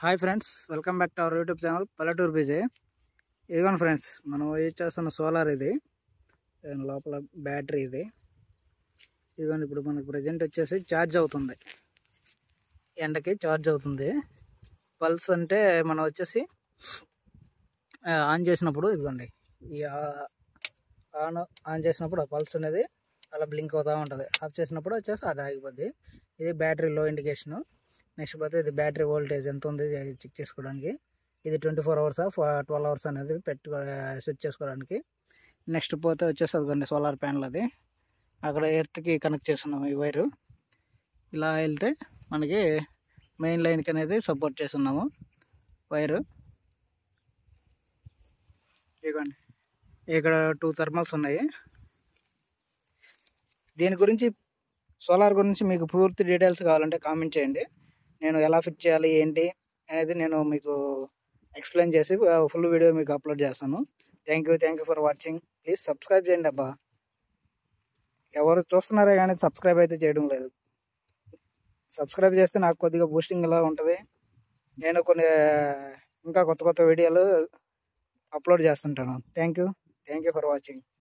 Hi friends, welcome back to our YouTube channel పల్లెటూరు బీజే. ఇదిగోండి friends, మనం యూజ్ చేస్తున్న సోలార్ ఇది. దీని లోపల బ్యాటరీ ఇది. ఇదిగోండి, ఇప్పుడు మనకు ప్రజెంట్ వచ్చేసి ఛార్జ్ అవుతుంది, ఎండకి ఛార్జ్ అవుతుంది. పల్స్ అంటే మనం వచ్చేసి ఆన్ చేసినప్పుడు ఇదిగోండి, ఈ ఆన్ చేసినప్పుడు ఆ పల్స్ అనేది అలా బ్లింక్ అవుతూ ఉంటుంది. ఆఫ్ చేసినప్పుడు వచ్చేసి అది ఆగిపోద్ది. ఇది బ్యాటరీ లో ఇండికేషను. నెక్స్ట్ పోతే ఇది బ్యాటరీ వోల్టేజ్ ఎంత ఉంది చెక్ చేసుకోవడానికి. ఇది 24 hours 12 hours అనేది సెట్ చేసుకోవడానికి. నెక్స్ట్ పోతే వచ్చేసి అదిగోండి సోలార్ ప్యానల్. అది అక్కడ ఎర్త్కి కనెక్ట్ చేస్తున్నాము ఈ వైరు. ఇలా వెళ్తే మనకి మెయిన్ లైన్కి అనేది సపోర్ట్ చేస్తున్నాము వైరు. ఇదిగోండి, ఇక్కడ 2 థర్మల్స్ ఉన్నాయి. దీని గురించి సోలార్ గురించి మీకు పూర్తి డీటెయిల్స్ కావాలంటే కామెంట్ చేయండి. నేను ఎలా ఫిట్ చేయాలి ఏంటి అనేది నేను మీకు ఎక్స్ప్లెయిన్ చేసి ఫుల్ వీడియో మీకు అప్లోడ్ చేస్తాను. Thank you for watching. Please subscribe చేయండి అబ్బా. ఎవరు చూస్తున్నారే కానీ సబ్స్క్రైబ్ అయితే చేయడం లేదు. సబ్స్క్రైబ్ చేస్తే నాకు కొద్దిగా బూస్టింగ్ ఇలా ఉంటుంది. నేను కొన్ని ఇంకా కొత్త వీడియోలు అప్లోడ్ చేస్తుంటాను. Thank you for watching.